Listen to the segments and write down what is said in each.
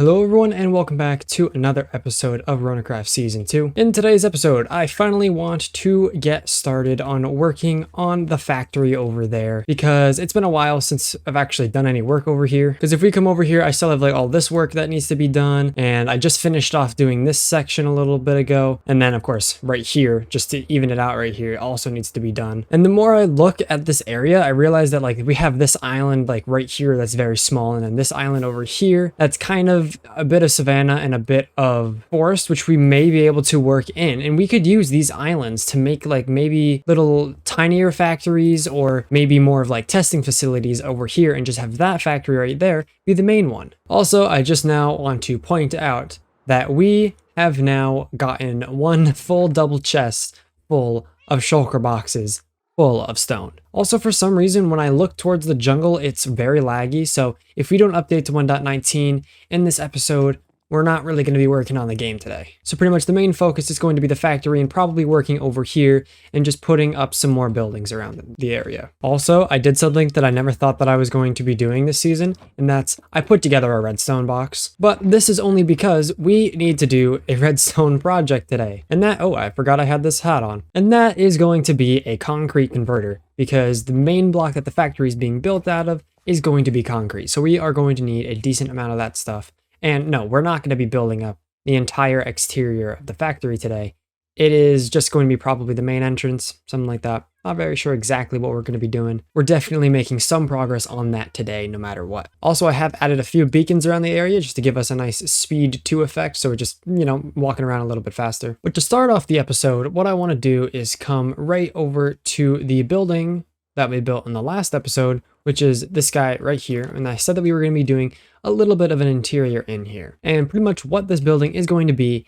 Hello everyone and welcome back to another episode of Ronacraft Season 2. In today's episode, I finally want to get started on working on the factory over there because it's been a while since I've actually done any work over here. Because if we come over here, I still have like all this work that needs to be done, and I just finished off doing this section a little bit ago. And then of course, right here, just to even it out right here, it also needs to be done. And the more I look at this area, I realize that like we have this island like right here that's very small, and then this island over here that's kind of a bit of savanna and a bit of forest, which we may be able to work in. And we could use these islands to make like maybe little tinier factories, or maybe more of like testing facilities over here, and just have that factory right there be the main one. Also, I just now want to point out that we have now gotten one full double chest full of shulker boxes full of stone. Also, for some reason, when I look towards the jungle, it's very laggy. So if we don't update to 1.19 in this episode, we're not really going to be working on the game today. So pretty much the main focus is going to be the factory and probably working over here and just putting up some more buildings around the area. Also, I did something that I never thought that I was going to be doing this season, and that's I put together a redstone box. But this is only because we need to do a redstone project today. And that, oh, I forgot I had this hat on. And that is going to be a concrete converter, because the main block that the factory is being built out of is going to be concrete. So we are going to need a decent amount of that stuff. And no, we're not going to be building up the entire exterior of the factory today. It is just going to be probably the main entrance, something like that. Not very sure exactly what we're going to be doing. We're definitely making some progress on that today, no matter what. Also, I have added a few beacons around the area just to give us a nice speed 2 effect. So we're just, walking around a little bit faster. But to start off the episode, what I want to do is come right over to the building that we built in the last episode, which is this guy right here. And I said that we were going to be doing a little bit of an interior in here. And pretty much what this building is going to be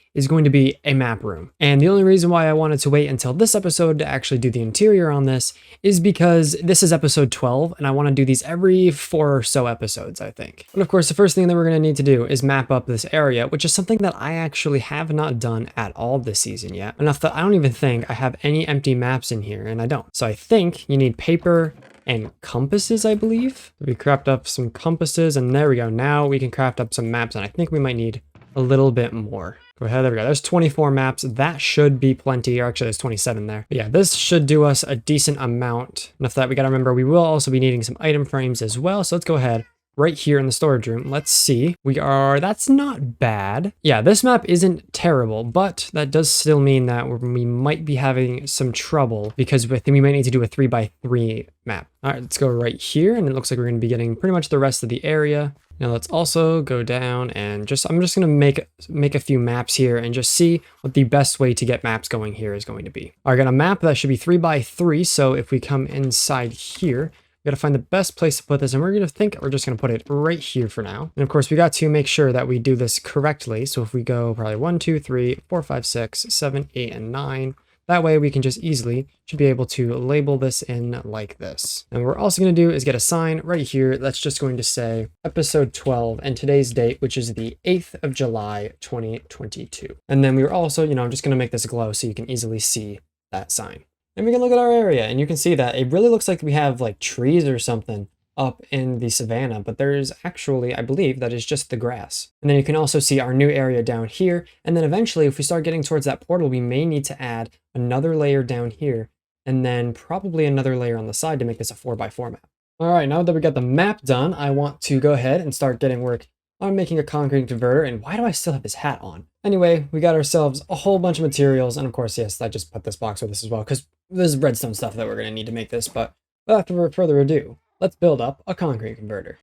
a map room. And the only reason why I wanted to wait until this episode to actually do the interior on this is because this is episode 12, and I want to do these every 4 or so episodes, I think. But of course, the first thing that we're going to need to do is map up this area, which is something that I actually have not done at all this season yet. Enough that I don't even think I have any empty maps in here, and I don't. So I think you need paper and compasses, I believe. We craft up some compasses, and there we go. Now we can craft up some maps, and I think we might need a little bit more. Go ahead, there we go. There's 24 maps. That should be plenty, or actually there's 27 there. But yeah, this should do us a decent amount. Enough that we gotta remember we will also be needing some item frames as well. So let's go ahead. Right here in the storage room, let's see. That's not bad. Yeah, this map isn't terrible, but that does still mean that we might be having some trouble because we might need to do a 3x3 map. All right, let's go right here, and it looks like we're going to be getting pretty much the rest of the area. Now let's also go down and I'm just going to make a few maps here and just see what the best way to get maps going here is going to be. All right, I got a map that should be 3x3, so if we come inside here, we got to find the best place to put this, and we're just going to put it right here for now. And of course, we got to make sure that we do this correctly. So if we go probably 1, 2, 3, 4, 5, 6, 7, 8, and 9, that way we can just should be able to label this in like this. And what we're also going to do is get a sign right here that's just going to say episode 12 and today's date, which is the 8th of July, 2022. And then we were also, I'm just going to make this glow so you can easily see that sign. And we can look at our area, and you can see that it really looks like we have like trees or something up in the savanna, but there's actually, I believe, that is just the grass. And then you can also see our new area down here. And then eventually, if we start getting towards that portal, we may need to add another layer down here, and then probably another layer on the side to make this a 4x4 map. All right, now that we got the map done, I want to go ahead and start getting work on making a concrete converter. And why do I still have this hat on? Anyway, we got ourselves a whole bunch of materials, and of course, yes, I just put this box with this as well, because there's redstone stuff that we're going to need to make this. But without further ado, let's build up a concrete converter.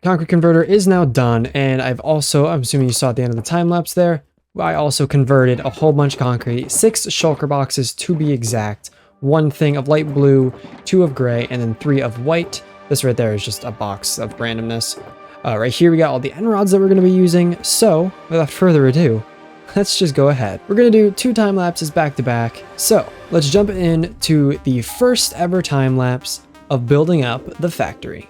Concrete converter is now done, and I'm assuming you saw at the end of the time lapse there, I also converted a whole bunch of concrete, 6 shulker boxes to be exact, 1 thing of light blue, 2 of gray, and then 3 of white. This right there is just a box of randomness. Right here we got all the end rods that we're going to be using. So without further ado, let's just go ahead. We're going to do 2 time lapses back to back. So let's jump into the first ever time lapse of building up the factory.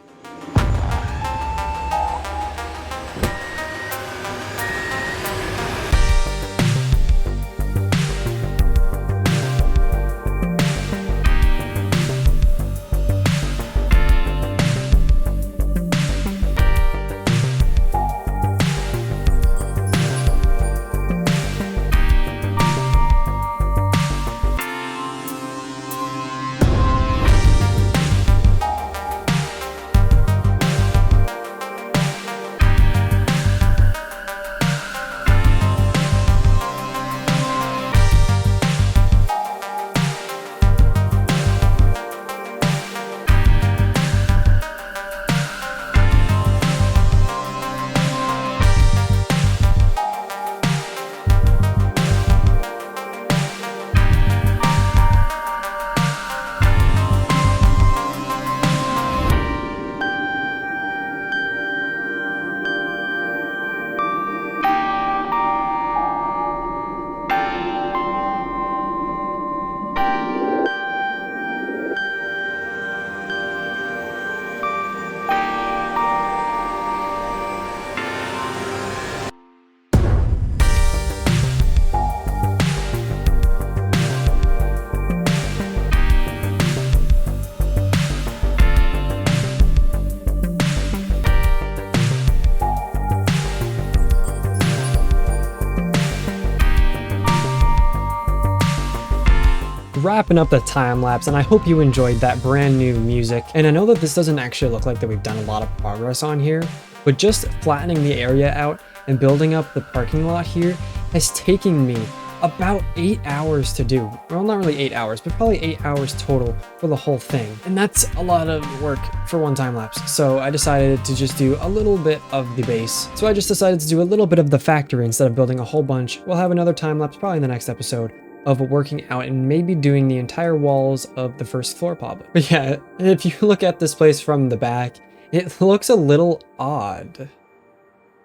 Wrapping up the time lapse, and I hope you enjoyed that brand new music. And I know that this doesn't actually look like that we've done a lot of progress on here, but just flattening the area out and building up the parking lot here has taken me about 8 hours to do. Well, not really 8 hours, but probably 8 hours total for the whole thing. And that's a lot of work for one time lapse. So I decided to just do a little bit of the base. So I just decided to do a little bit of the factory instead of building a whole bunch. We'll have another time lapse probably in the next episode of working out and maybe doing the entire walls of the first floor probably. But yeah, if you look at this place from the back, it looks a little odd.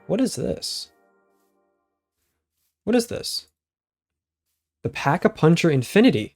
What is this? What is this? The Pack-a-Puncher Infinity.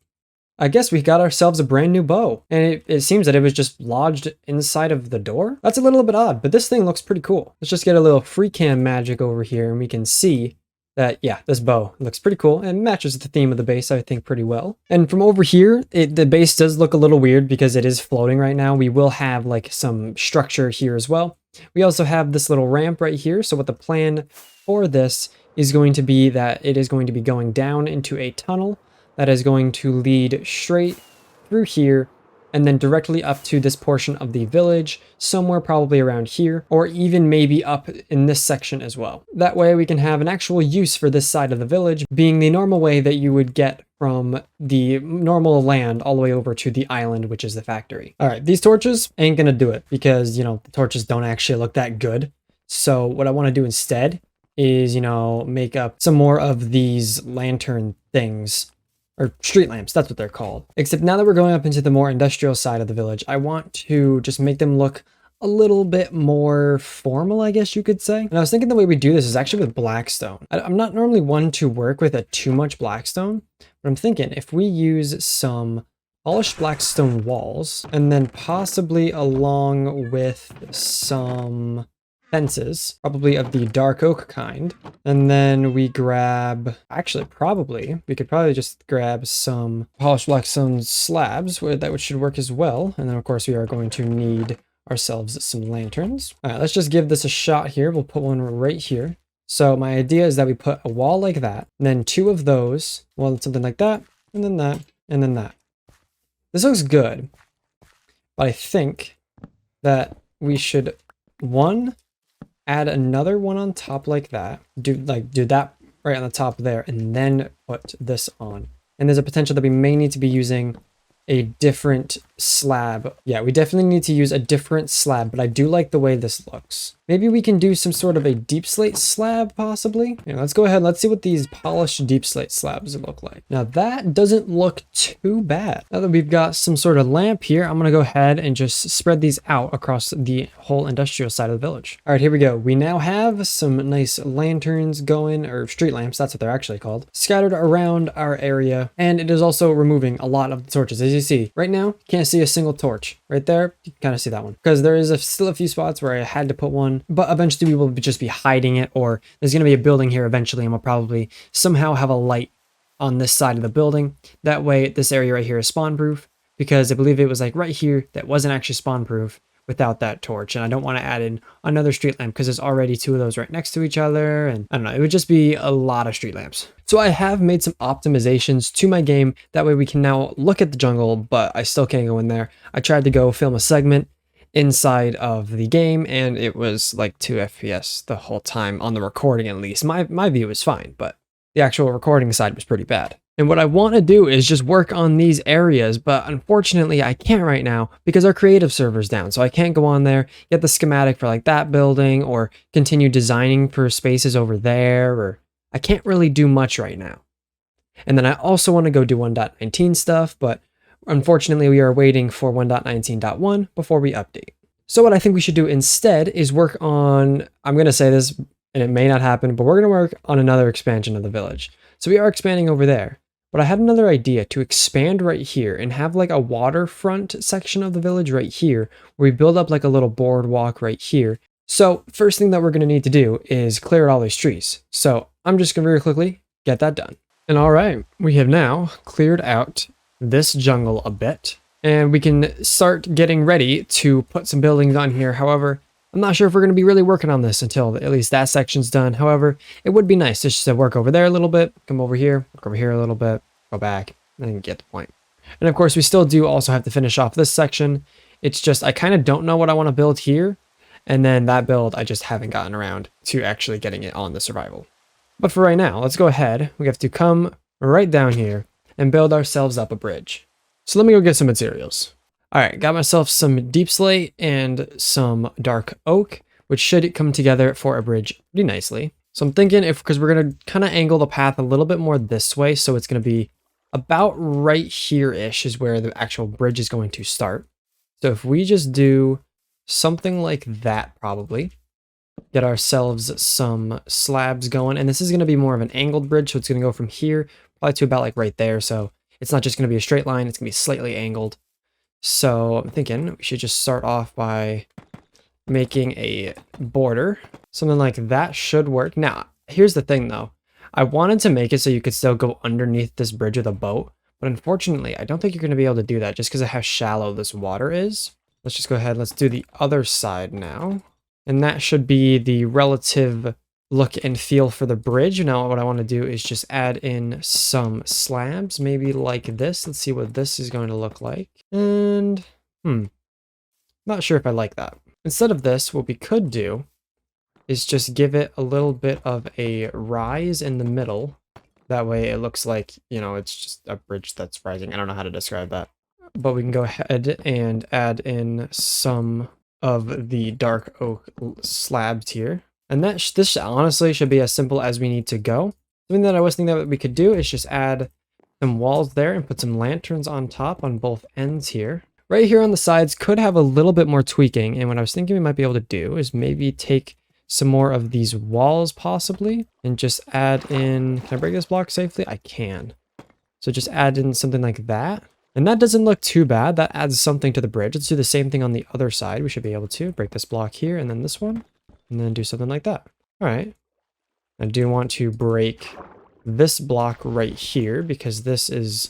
I guess we got ourselves a brand new bow. And it seems that it was just lodged inside of the door. That's a little bit odd, but this thing looks pretty cool. Let's just get a little free cam magic over here and we can see that, yeah, this bow looks pretty cool and matches the theme of the base, I think, pretty well. And from over here, the base does look a little weird because it is floating right now. We will have like some structure here as well. We also have this little ramp right here. So what the plan for this is going to be that it is going to be going down into a tunnel that is going to lead straight through here and then directly up to this portion of the village, somewhere probably around here, or even maybe up in this section as well. That way we can have an actual use for this side of the village, being the normal way that you would get from the normal land all the way over to the island, which is the factory. All right, these torches ain't gonna do it because, you know, the torches don't actually look that good. So what I wanna do instead is, you know, make up some more of these lantern things. Or street lamps, that's what they're called. Except now that we're going up into the more industrial side of the village, I want to just make them look a little bit more formal, I guess you could say. And I was thinking the way we do this is actually with blackstone. I'm not normally one to work with too much blackstone, but I'm thinking if we use some polished blackstone walls and then possibly along with some fences, probably of the dark oak kind. And then we grab, actually we could probably just grab some polished blackstone slabs that should work as well. And then of course we are going to need ourselves some lanterns. All right, let's just give this a shot here. We'll put one right here. So my idea is that we put a wall like that, and then 2 of those, well, something like that, and then that, and then that. This looks good, but I think that we should, add another one on top like that. Do that right on the top there, and then put this on. And there's a potential that we may need to be using a different slab. Yeah, we definitely need to use a different slab, but I do like the way this looks. Maybe we can do some sort of a deep slate slab, possibly. Yeah, let's go ahead. Let's see what these polished deep slate slabs look like. Now that doesn't look too bad. Now that we've got some sort of lamp here, I'm gonna go ahead and just spread these out across the whole industrial side of the village. All right, here we go. We now have some nice lanterns going, or street lamps, that's what they're actually called, scattered around our area. And it is also removing a lot of the torches. As you see, right now, you can't see a single torch. Right there, you can kind of see that one. Because there is still a few spots where I had to put one, but eventually we will just be hiding it, or there's gonna be a building here eventually, and we'll probably somehow have a light on this side of the building. That way, this area right here is spawn proof, because I believe it was like right here that wasn't actually spawn proof without that torch. And I don't want to add in another street lamp because there's already two of those right next to each other. And I don't know, it would just be a lot of street lamps. So I have made some optimizations to my game. That way we can now look at the jungle, but I still can't go in there. I tried to go film a segment inside of the game and it was like 2 FPS the whole time on the recording, at least. My view was fine, but the actual recording side was pretty bad. And what I want to do is just work on these areas, but unfortunately I can't right now because our creative server's down. So I can't go on there, get the schematic for like that building or continue designing for spaces over there, or I can't really do much right now. And then I also want to go do 1.19 stuff, but unfortunately we are waiting for 1.19.1 before we update. So what I think we should do instead is work on, I'm going to say this and it may not happen, but we're going to work on another expansion of the village. So we are expanding over there. But I had another idea to expand right here and have like a waterfront section of the village right here where we build up like a little boardwalk right here. So first thing that we're going to need to do is clear out all these trees. So I'm just going to very quickly get that done. And all right, we have now cleared out this jungle a bit and we can start getting ready to put some buildings on here. However, I'm not sure if we're going to be really working on this until at least that section's done. However, it would be nice just to work over there a little bit, come over here, work over here a little bit, go back, and get the point. And of course, we still do also have to finish off this section. It's just, I kind of don't know what I want to build here. And then that build, I just haven't gotten around to actually getting it on the survival. But for right now, let's go ahead. We have to come right down here and build ourselves up a bridge. So let me go get some materials. All right, got myself some deep slate and some dark oak, which should come together for a bridge pretty nicely. So I'm thinking because we're going to kind of angle the path a little bit more this way, so it's going to be about right here-ish is where the actual bridge is going to start. So if we just do something like that, probably get ourselves some slabs going, and this is going to be more of an angled bridge, so it's going to go from here probably to about like right there. So it's not just going to be a straight line, it's going to be slightly angled. So I'm thinking we should just start off by making a border. Something like that should work. Now, here's the thing though. I wanted to make it so you could still go underneath this bridge with a boat, but unfortunately, I don't think you're going to be able to do that just because of how shallow this water is. Let's just go ahead. Let's do the other side now. And that should be the relative look and feel for the bridge. Now, what I want to do is just add in some slabs, maybe like this. Let's see what this is going to look like. And, not sure if I like that. Instead of this, what we could do is just give it a little bit of a rise in the middle. That way it looks like, you know, it's just a bridge that's rising. I don't know how to describe that. But we can go ahead and add in some of the dark oak slabs here. And this honestly should be as simple as we need to go. Something that I was thinking that we could do is just add some walls there and put some lanterns on top on both ends here. Right here on the sides could have a little bit more tweaking. And what I was thinking we might be able to do is maybe take some more of these walls possibly and just add in, can I break this block safely? I can. So just add in something like that. And that doesn't look too bad. That adds something to the bridge. Let's do the same thing on the other side. We should be able to break this block here and then this one. And then do something like that. All right. I do want to break this block right here because this is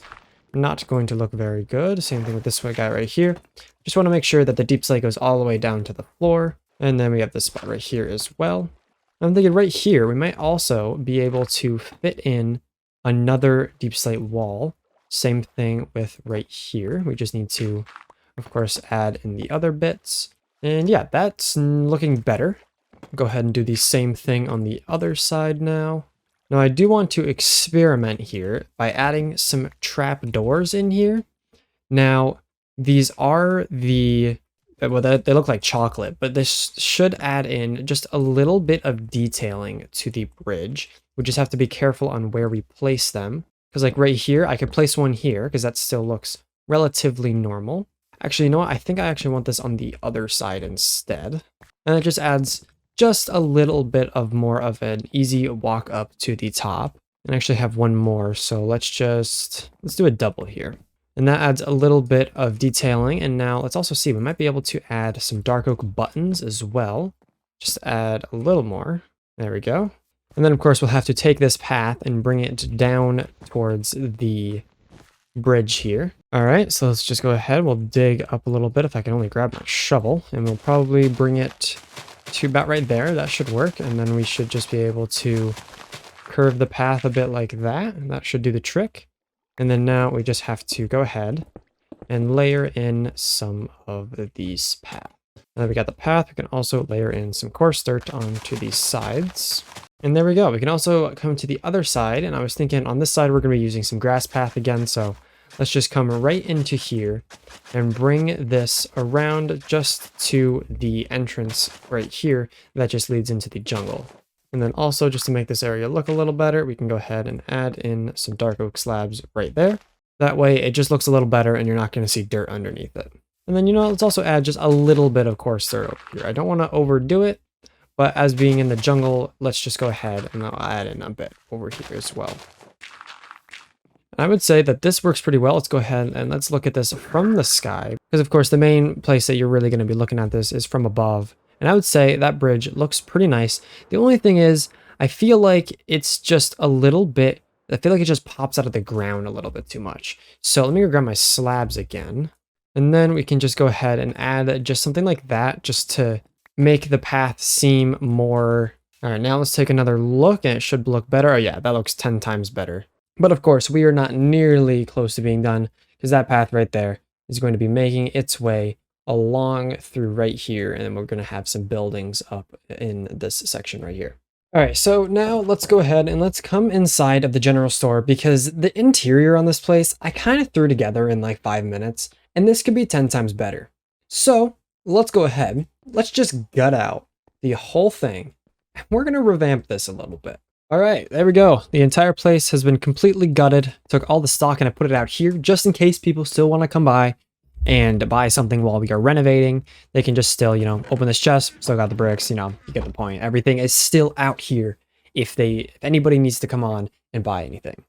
not going to look very good. Same thing with this guy right here. Just want to make sure that the deep slate goes all the way down to the floor. And then we have this spot right here as well. I'm thinking right here, we might also be able to fit in another deep slate wall. Same thing with right here. We just need to, of course, add in the other bits. And yeah, that's looking better. Go ahead and do the same thing on the other side now. Now I do want to experiment here by adding some trap doors in here. Now, these are well, they look like chocolate, but this should add in just a little bit of detailing to the bridge. We just have to be careful on where we place them. Because like right here, I could place one here because that still looks relatively normal. Actually, you know what? I think I actually want this on the other side instead. And it just adds just a little bit of more of an easy walk up to the top. And I actually have one more, so let's do a double here. And that adds a little bit of detailing. And now let's also see, we might be able to add some dark oak buttons as well. Just add a little more. There we go. And then of course we'll have to take this path and bring it down towards the bridge here. All right, so let's just go ahead. We'll dig up a little bit if I can only grab my shovel, and we'll probably bring it to about right there. That should work. And then we should just be able to curve the path a bit like that, and that should do the trick. And then now we just have to go ahead and layer in some of these paths. Now that we got the path, we can also layer in some coarse dirt onto these sides. And there we go. We can also come to the other side, and I was thinking on this side we're going to be using some grass path again, so let's just come right into here and bring this around just to the entrance right here that just leads into the jungle. And then also, just to make this area look a little better, we can go ahead and add in some dark oak slabs right there. That way it just looks a little better and you're not going to see dirt underneath it. And then, you know, let's also add just a little bit of coarse dirt over here. I don't want to overdo it, but as being in the jungle, let's just go ahead and I'll add in a bit over here as well. And I would say that this works pretty well. Let's go ahead and let's look at this from the sky. Because of course the main place that you're really going to be looking at this is from above. And I would say that bridge looks pretty nice. The only thing is, I feel like it's just a little bit, I feel like it just pops out of the ground a little bit too much. So let me go grab my slabs again. And then we can just go ahead and add just something like that, just to make the path seem more... All right, now let's take another look, and it should look better. Oh yeah, that looks 10 times better. But of course, we are not nearly close to being done, because that path right there is going to be making its way along through right here, and then we're going to have some buildings up in this section right here. All right, so now let's go ahead and let's come inside of the general store, because the interior on this place, I kind of threw together in like 5 minutes, and this could be 10 times better. So let's go ahead, let's just gut out the whole thing, and we're going to revamp this a little bit. All right, there we go. The entire place has been completely gutted. Took all the stock and I put it out here just in case people still want to come by and buy something while we are renovating. They can just still, you know, open this chest, still got the bricks, you know, you get the point. Everything is still out here if anybody needs to come on and buy anything.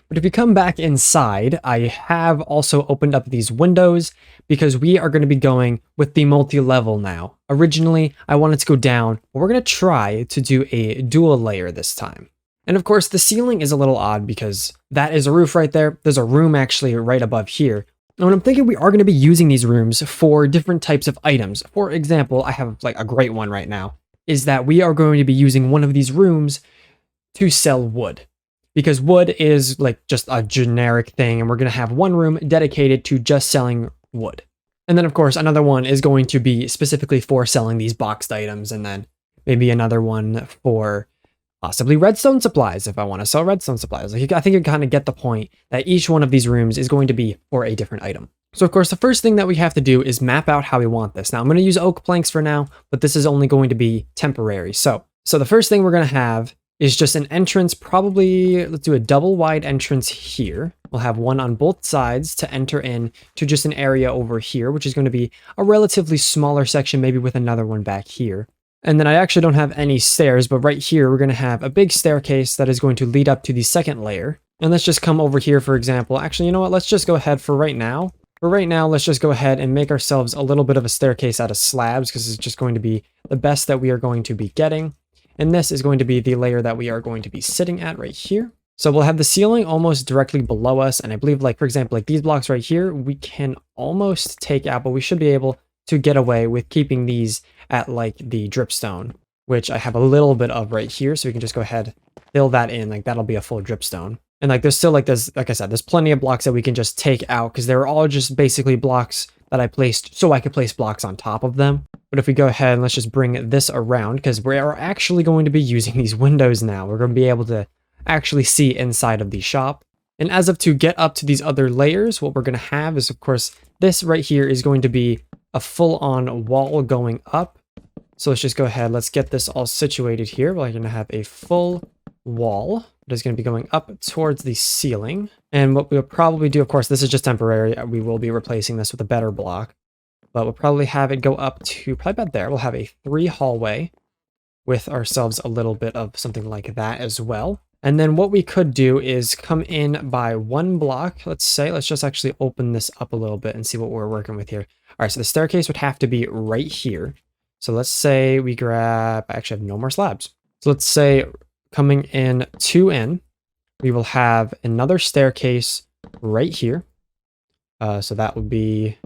But if you come back inside, I have also opened up these windows because we are going to be going with the multi-level now. Originally, I wanted to go down, but we're going to try to do a dual layer this time. And of course, the ceiling is a little odd because that is a roof right there. There's a room actually right above here. And I'm thinking we are going to be using these rooms for different types of items. For example, I have like a great one right now, is that we are going to be using one of these rooms to sell wood. Because wood is like just a generic thing, and we're going to have one room dedicated to just selling wood. And then of course, another one is going to be specifically for selling these boxed items, and then maybe another one for possibly redstone supplies if I want to sell redstone supplies. Like, I think you kind of get the point that each one of these rooms is going to be for a different item. So of course, the first thing that we have to do is map out how we want this. Now I'm going to use oak planks for now, but this is only going to be temporary. So the first thing we're going to have is just an entrance, probably, let's do a double wide entrance here. We'll have one on both sides to enter in to just an area over here, which is going to be a relatively smaller section, maybe with another one back here. And then I actually don't have any stairs, but right here, we're going to have a big staircase that is going to lead up to the second layer. And let's just come over here, for example. Actually, you know what? Let's just go ahead for right now. For right now, let's just go ahead and make ourselves a little bit of a staircase out of slabs, because it's just going to be the best that we are going to be getting. And this is going to be the layer that we are going to be sitting at right here. So we'll have the ceiling almost directly below us. And I believe, like, for example, like these blocks right here, we can almost take out, but we should be able to get away with keeping these at like the dripstone, which I have a little bit of right here. So we can just go ahead, fill that in, like that'll be a full dripstone. And like there's still like this, like I said, there's plenty of blocks that we can just take out because they're all just basically blocks that I placed so I could place blocks on top of them. But if we go ahead and let's just bring this around, because we are actually going to be using these windows now. We're going to be able to actually see inside of the shop. And as of to get up to these other layers, what we're going to have is, of course, this right here is going to be a full-on wall going up. So let's just go ahead. Let's get this all situated here. We're going to have a full wall that is going to be going up towards the ceiling. And what we'll probably do, of course, this is just temporary. We will be replacing this with a better block. But we'll probably have it go up to probably about there. We'll have a 3 hallway with ourselves a little bit of something like that as well. And then what we could do is come in by 1 block. Let's just actually open this up a little bit and see what we're working with here. All right, so the staircase would have to be right here. So let's say we grab, I actually have no more slabs. So let's say coming in 2 in, we will have another staircase right here. So that would be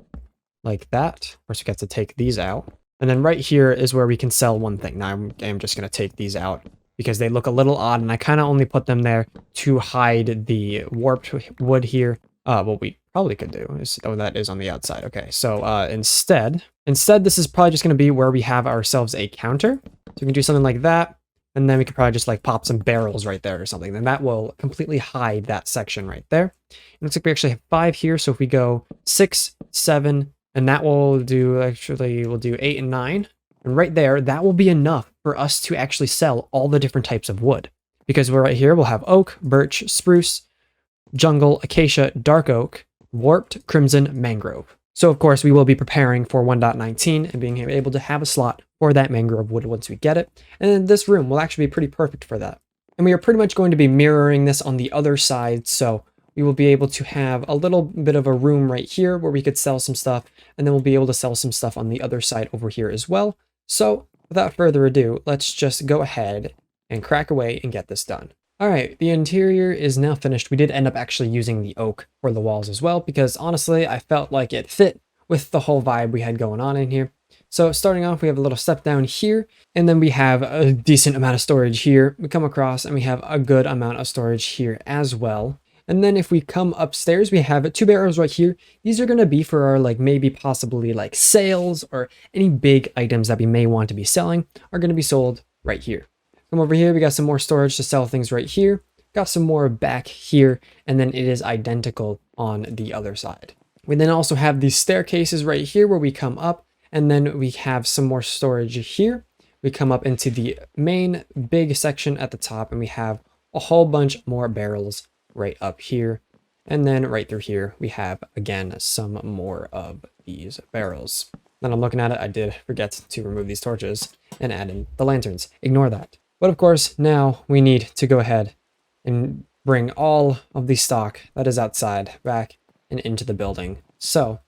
like that. Of course, we got to take these out. And then right here is where we can sell one thing. Now I'm just going to take these out because they look a little odd, and I kind of only put them there to hide the warped wood here. What we probably could do is, oh, that is on the outside. Okay, so instead, this is probably just going to be where we have ourselves a counter. So we can do something like that, and then we could probably just like pop some barrels right there or something. Then that will completely hide that section right there. It looks like we actually have 5 here. So if we go 6, 7, and that will do, actually, we'll do 8 and 9. And right there, that will be enough for us to actually sell all the different types of wood. Because we're right here, we'll have oak, birch, spruce, jungle, acacia, dark oak, warped, crimson, mangrove. So of course, we will be preparing for 1.19 and being able to have a slot for that mangrove wood once we get it. And then this room will actually be pretty perfect for that. And we are pretty much going to be mirroring this on the other side, so we will be able to have a little bit of a room right here where we could sell some stuff, and then we'll be able to sell some stuff on the other side over here as well. So without further ado, let's just go ahead and crack away and get this done. All right, the interior is now finished. We did end up actually using the oak for the walls as well, because honestly, I felt like it fit with the whole vibe we had going on in here. So starting off, we have a little step down here, and then we have a decent amount of storage here. We come across and we have a good amount of storage here as well. And then if we come upstairs, we have 2 barrels right here. These are going to be for our maybe possibly sales, or any big items that we may want to be selling are going to be sold right here. Come over here, we got some more storage to sell things right here. Got some more back here, and then it is identical on the other side. We then also have these staircases right here where we come up, and then we have some more storage here. We come up into the main big section at the top, and we have a whole bunch more barrels right up here. And then right through here, we have, again, some more of these barrels. Then I'm looking at it, I did forget to remove these torches and add in the lanterns. Ignore that. But of course, now we need to go ahead and bring all of the stock that is outside back and into the building. So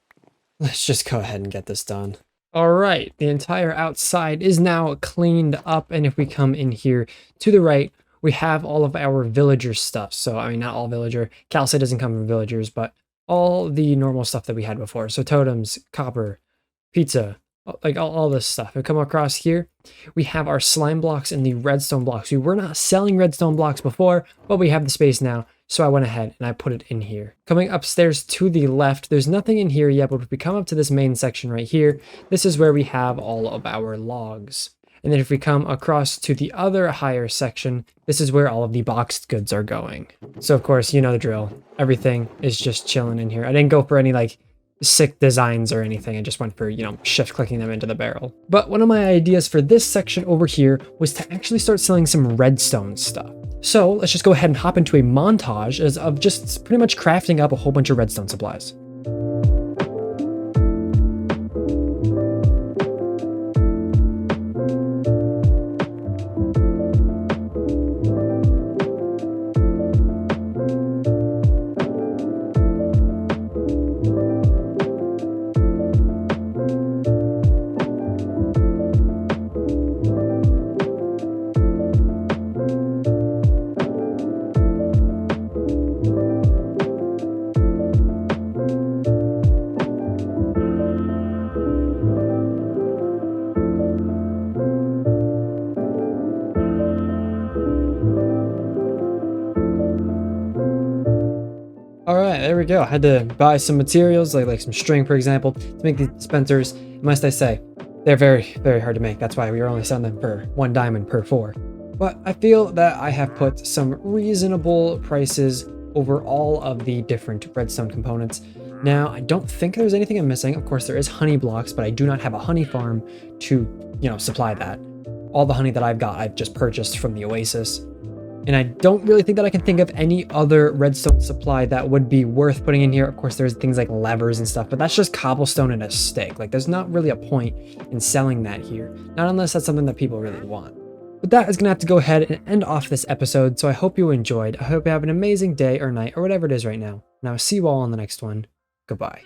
let's just go ahead and get this done. All right, the entire outside is now cleaned up. And if we come in here to the right, we have all of our villager stuff. So, I mean, not all villager. Calcite doesn't come from villagers, but all the normal stuff that we had before. So totems, copper, pizza, all this stuff. We come across here, we have our slime blocks and the redstone blocks. We were not selling redstone blocks before, but we have the space now. So I went ahead and I put it in here. Coming upstairs to the left, there's nothing in here yet, but if we come up to this main section right here, this is where we have all of our logs. And then if we come across to the other higher section, this is where all of the boxed goods are going. So of course, you know the drill. Everything is just chilling in here. I didn't go for any sick designs or anything. I just went for, shift clicking them into the barrel. But one of my ideas for this section over here was to actually start selling some redstone stuff. So let's just go ahead and hop into a montage of just pretty much crafting up a whole bunch of redstone supplies. Alright, there we go. I had to buy some materials, like some string, for example, to make these dispensers. Must I say, they're very, very hard to make. That's why we are only selling them for 1 diamond per 4. But I feel that I have put some reasonable prices over all of the different redstone components. Now, I don't think there's anything I'm missing. Of course, there is honey blocks, but I do not have a honey farm to, supply that. All the honey that I've got, I've just purchased from the oasis. And I don't really think that I can think of any other redstone supply that would be worth putting in here. Of course, there's things like levers and stuff, but that's just cobblestone and a stick. Like, there's not really a point in selling that here. Not unless that's something that people really want. But that is going to have to go ahead and end off this episode. So I hope you enjoyed. I hope you have an amazing day or night or whatever it is right now. And I will see you all on the next one. Goodbye.